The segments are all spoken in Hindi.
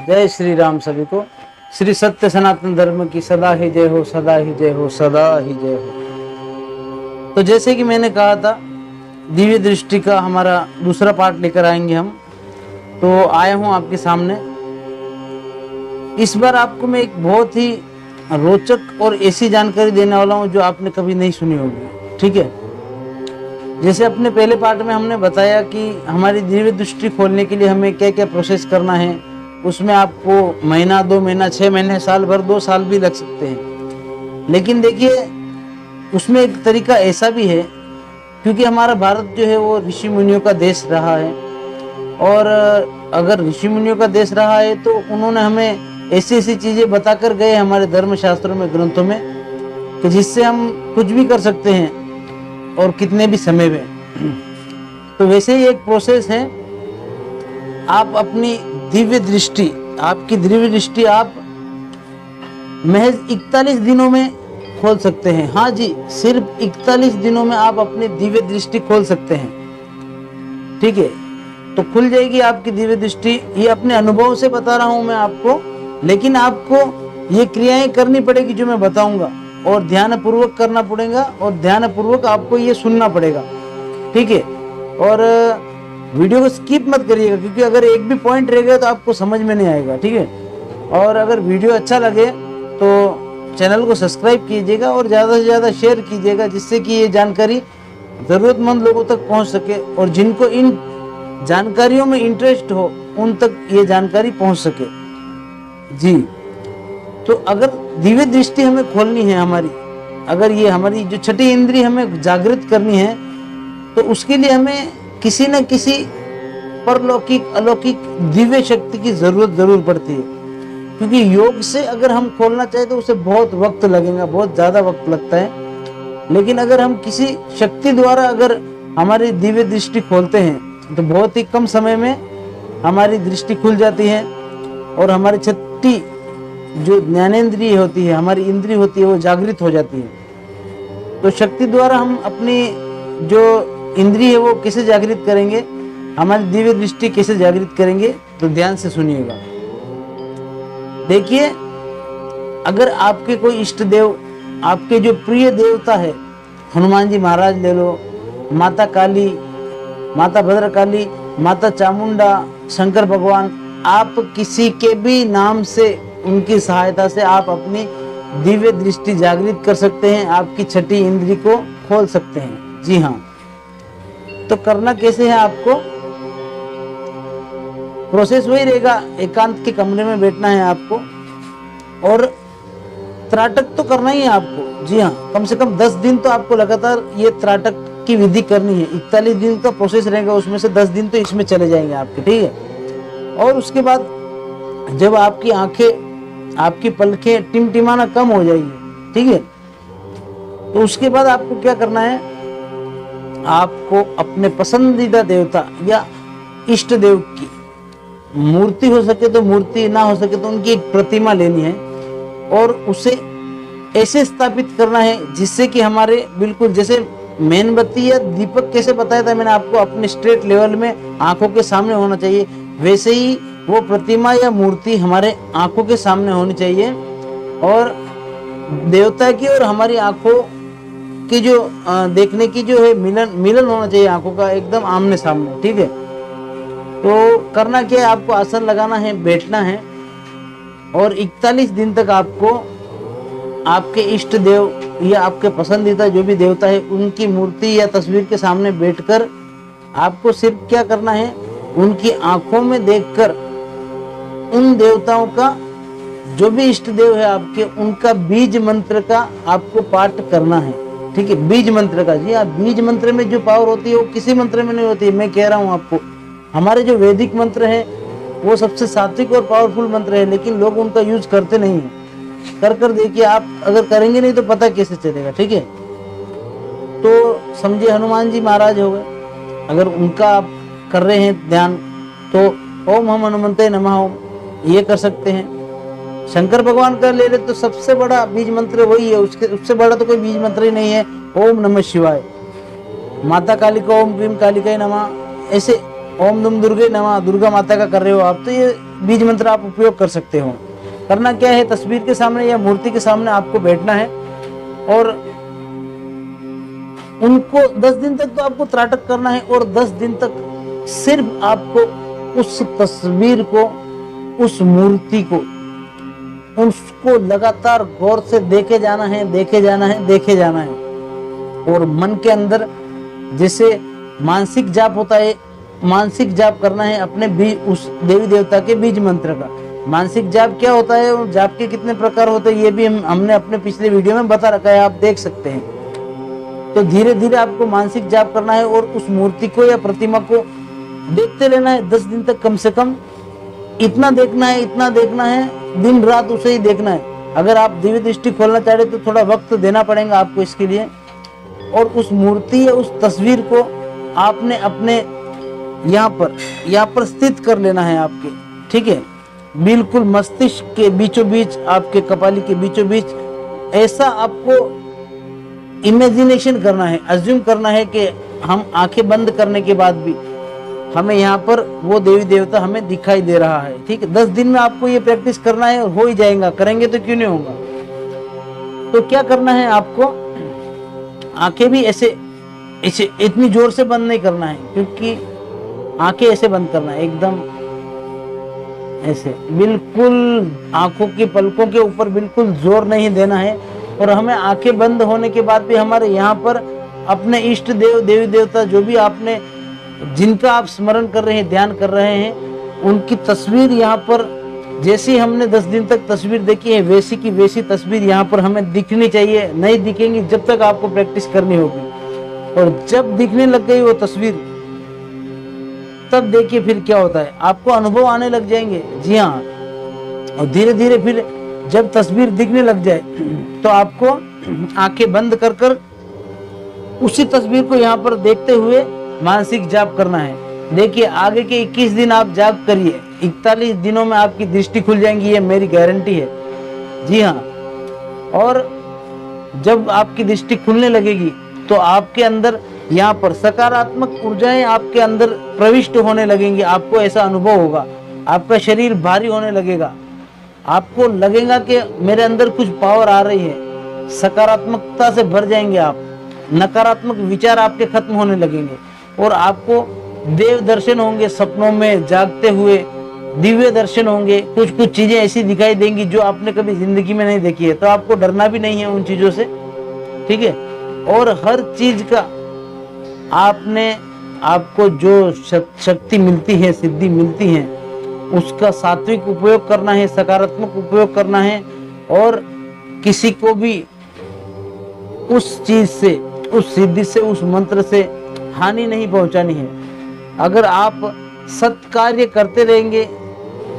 जय श्री राम सभी को। श्री सत्य सनातन धर्म की सदा ही जय हो, सदा ही जय हो, सदा ही जय हो। तो जैसे कि मैंने कहा था, दिव्य दृष्टि का हमारा दूसरा पार्ट लेकर आएंगे हम। तो आया हूं आपके सामने। इस बार आपको मैं एक बहुत ही रोचक और ऐसी जानकारी देने वाला हूं जो आपने कभी नहीं सुनी होगी। ठीक है, जैसे अपने पहले पार्ट में हमने बताया कि हमारी दिव्य दृष्टि खोलने के लिए हमें क्या क्या प्रोसेस करना है। उसमें आपको महीना, 2 महीना, 6 महीने, साल भर, 2 साल भी लग सकते हैं। लेकिन देखिए, उसमें एक तरीका ऐसा भी है, क्योंकि हमारा भारत जो है वो ऋषि मुनियों का देश रहा है। और अगर ऋषि मुनियों का देश रहा है तो उन्होंने हमें ऐसी ऐसी चीजें बताकर गए हमारे धर्म शास्त्रों में, ग्रंथों में, कि जिससे हम कुछ भी कर सकते हैं और कितने भी समय में। तो वैसे ही एक प्रोसेस है। आप अपनी दिव्य दृष्टि, आपकी दिव्य दृष्टि आप महज 41 दिनों में खोल सकते हैं। हाँ जी, सिर्फ 41 दिनों में आप अपनी दिव्य दृष्टि खोल सकते हैं। ठीक है, तो खुल जाएगी आपकी दिव्य दृष्टि। ये अपने अनुभव से बता रहा हूं मैं आपको, लेकिन आपको ये क्रियाएं करनी पड़ेगी जो मैं बताऊंगा, और ध्यान पूर्वक करना पड़ेगा, और ध्यान पूर्वक आपको ये सुनना पड़ेगा। ठीक है, और वीडियो को स्किप मत करिएगा, क्योंकि अगर एक भी पॉइंट रह गया तो आपको समझ में नहीं आएगा। ठीक है, और अगर वीडियो अच्छा लगे तो चैनल को सब्सक्राइब कीजिएगा और ज़्यादा से ज़्यादा शेयर कीजिएगा, जिससे कि ये जानकारी ज़रूरतमंद लोगों तक पहुंच सके, और जिनको इन जानकारियों में इंटरेस्ट हो उन तक ये जानकारी पहुंच सके। जी, तो अगर दिव्य दृष्टि हमें खोलनी है हमारी, अगर ये हमारी जो छठी इंद्रिय हमें जागृत करनी है, तो उसके लिए हमें किसी न किसी परलौकिक, अलौकिक दिव्य शक्ति की जरूर पड़ती है। क्योंकि योग से अगर हम खोलना चाहे तो उसे बहुत वक्त लगेगा, बहुत ज्यादा वक्त लगता है। लेकिन अगर हम किसी शक्ति द्वारा अगर हमारी दिव्य दृष्टि खोलते हैं तो बहुत ही कम समय में हमारी दृष्टि खुल जाती है, और हमारी छठी जो ज्ञानेंद्रिय होती है, हमारी इंद्रिय होती है, वो जागृत हो जाती है। तो शक्ति द्वारा हम अपनी जो इंद्रिय है वो कैसे जागृत करेंगे, हमारी दिव्य दृष्टि कैसे जागृत करेंगे, तो ध्यान से सुनिएगा। देखिए, अगर आपके कोई इष्ट देव, आपके जो प्रिय देवता है, हनुमान जी महाराज ले लो, माता काली, माता भद्रकाली, माता चामुंडा, शंकर भगवान, आप किसी के भी नाम से, उनकी सहायता से आप अपनी दिव्य दृष्टि जागृत कर सकते हैं, आपकी छठी इंद्रिय को खोल सकते हैं। जी हाँ, तो करना कैसे है, आपको प्रोसेस वही रहेगा। एकांत के कमरे में बैठना है आपको, और त्राटक तो करना ही है आपको। जी हाँ, कम से कम 10 दिन तो आपको लगातार ये त्राटक की विधि करनी है। 41 दिन का प्रोसेस रहेगा, उसमें से 10 दिन तो इसमें चले जाएंगे आपके। ठीक है, और उसके बाद जब आपकी आंखें, आपकी पलकें टिमटिमाना कम हो जाएगी, ठीक है, तो उसके बाद आपको क्या करना है, आपको अपने पसंदीदा देवता या इष्ट देव की मूर्ति, हो सके तो मूर्ति, ना हो सके तो उनकी एक प्रतिमा लेनी है, और उसे ऐसे स्थापित करना है जिससे कि हमारे बिल्कुल जैसे मेणबत्ती या दीपक कैसे बताया था मैंने आपको, अपने स्ट्रेट लेवल में आंखों के सामने होना चाहिए, वैसे ही वो प्रतिमा या मूर्ति हमारे आंखों के सामने होनी चाहिए। और देवता की और हमारी आंखों की जो देखने की जो है मिलन होना चाहिए, आंखों का एकदम आमने सामने। ठीक है, तो करना क्या है, आपको आसन लगाना है, बैठना है, और 41 दिन तक आपको आपके इष्ट देव या आपके पसंदीदा जो भी देवता है उनकी मूर्ति या तस्वीर के सामने बैठकर आपको सिर्फ क्या करना है, उनकी आंखों में देखकर उन देवताओं का, जो भी इष्ट देव है आपके, उनका बीज मंत्र का आपको पाठ करना है। ठीक है, बीज मंत्र का। जी हाँ, बीज मंत्र में जो पावर होती है वो किसी मंत्र में नहीं होती है। मैं कह रहा हूँ आपको, हमारे जो वैदिक मंत्र है वो सबसे सात्विक और पावरफुल मंत्र है, लेकिन लोग उनका यूज करते नहीं है। कर देखिए, आप अगर करेंगे नहीं तो पता कैसे चलेगा। ठीक है, तो समझिए हनुमान जी महाराज हो गए, अगर उनका आप कर रहे हैं ध्यान, तो ओम हम हनुमंते नमः ओम ये कर सकते हैं। शंकर भगवान का ले ले तो सबसे बड़ा बीज मंत्र वही है, उससे बड़ा तो कोई बीज मंत्र ही नहीं है, ओम नमः शिवाय। माता काली को ओम क्लीम कालिकाय नमः, ऐसे ओम नम दुर्गे नमः, दुर्गा माता का कर रहे हो आप, तो ये बीज मंत्र आप उपयोग कर सकते हो। करना क्या है, तस्वीर के सामने या मूर्ति के सामने आपको बैठना है और उनको 10 दिन तक तो आपको त्राटक करना है और 10 दिन तक सिर्फ आपको उस तस्वीर को, उस मूर्ति को, उसको लगातार गौर से देखे जाना है, देखे जाना है, देखे जाना है। और मन के अंदर जैसे मानसिक जाप होता है, मानसिक जाप करना है अपने उस देवी देवता के बीज मंत्र का। मानसिक जाप क्या होता है और जाप के कितने प्रकार होते हैं ये भी हमने अपने पिछले वीडियो में बता रखा है, आप देख सकते हैं। तो धीरे धीरे आपको मानसिक जाप करना है और उस मूर्ति को या प्रतिमा को देखते रहना है 10 दिन तक कम से कम। इतना देखना है, इतना देखना है, दिन रात उसे ही देखना है। अगर आप दिव्य दृष्टि खोलना चाह रहे तो थोड़ा वक्त देना पड़ेगा आपको इसके लिए। और उस मूर्ति या उस तस्वीर को आपने अपने यहाँ पर स्थित कर लेना है आपके, ठीक है, बिल्कुल मस्तिष्क के बीचों बीच, आपके कपाली के बीचों बीच। ऐसा आपको इमेजिनेशन करना है, अज्यूम करना है कि हम आंखें बंद करने के बाद भी हमें यहाँ पर वो देवी देवता हमें दिखाई दे रहा है, ठीक है। 10 दिन में आपको ये प्रैक्टिस करना है और हो ही जाएगा, करेंगे तो क्यों नहीं होगा। तो क्या करना है आपको, आंखें भी ऐसे इतनी जोर से बंद नहीं करना है, क्योंकि आंखें ऐसे बंद करना है एकदम ऐसे, बिल्कुल आंखों की पलकों के ऊपर बिल्कुल जोर नहीं देना है। और हमें आंखें बंद होने के बाद भी हमारे यहाँ पर अपने इष्ट देव, देवी देवता जो भी आपने, जिनका आप स्मरण कर रहे हैं, ध्यान कर रहे हैं, उनकी तस्वीर यहाँ पर, जैसी हमने 10 दिन तक तस्वीर देखी है वैसी की वैसी तस्वीर यहाँ पर हमें दिखनी चाहिए। नहीं दिखेंगी जब तक आपको प्रैक्टिस करनी होगी। और जब दिखने लग गई वो तस्वीर, तब देखिए फिर क्या होता है, आपको अनुभव आने लग जाएंगे। जी हाँ, और धीरे धीरे फिर जब तस्वीर दिखने लग जाए तो आपको आंखें बंद कर कर उसी तस्वीर को यहाँ पर देखते हुए मानसिक जाप करना है। देखिए आगे के 21 दिन आप जाप करिए, 41 दिनों में आपकी दृष्टि खुल जाएंगी, ये मेरी गारंटी है। जी हाँ, और जब आपकी दृष्टि खुलने लगेगी तो आपके अंदर यहाँ पर सकारात्मक ऊर्जाएं आपके अंदर प्रविष्ट होने लगेंगी। आपको ऐसा अनुभव होगा, आपका शरीर भारी होने लगेगा, आपको लगेगा कि मेरे अंदर कुछ पावर आ रही है, सकारात्मकता से भर जाएंगे आप, नकारात्मक विचार आपके खत्म होने लगेंगे और आपको देव दर्शन होंगे, सपनों में जागते हुए दिव्य दर्शन होंगे। कुछ कुछ चीजें ऐसी दिखाई देंगी जो आपने कभी जिंदगी में नहीं देखी है, तो आपको डरना भी नहीं है उन चीजों से, ठीक है। और हर चीज का आपको जो शक्ति मिलती है, सिद्धि मिलती है, उसका सात्विक उपयोग करना है, सकारात्मक उपयोग करना है और किसी को भी उस चीज से, उस सिद्धि से, उस मंत्र से हानि नहीं पहुंचानी है। अगर आप सत्कार्य करते रहेंगे,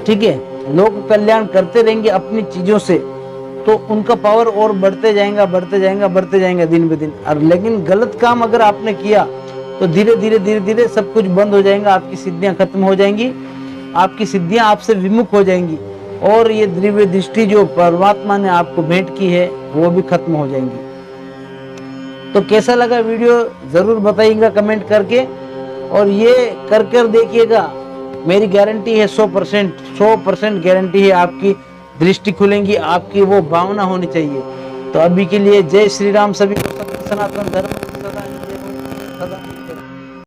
ठीक है, लोक कल्याण करते रहेंगे अपनी चीजों से, तो उनका पावर और बढ़ते जाएगा, बढ़ते जाएगा, बढ़ते जाएगा दिन ब दिन। और लेकिन गलत काम अगर आपने किया तो धीरे धीरे सब कुछ बंद हो जाएगा, आपकी सिद्धियां खत्म हो जाएंगी, आपकी सिद्धियां आपसे विमुख हो जाएंगी और ये दिव्य दृष्टि जो परमात्मा ने आपको भेंट की है वो भी खत्म हो जाएंगी। तो कैसा लगा वीडियो जरूर बताइएगा कमेंट करके, और ये कर देखिएगा, मेरी गारंटी है 100% गारंटी है, आपकी दृष्टि खुलेंगी, आपकी वो भावना होनी चाहिए। तो अभी के लिए जय श्री राम सभी को, सनातन धर्म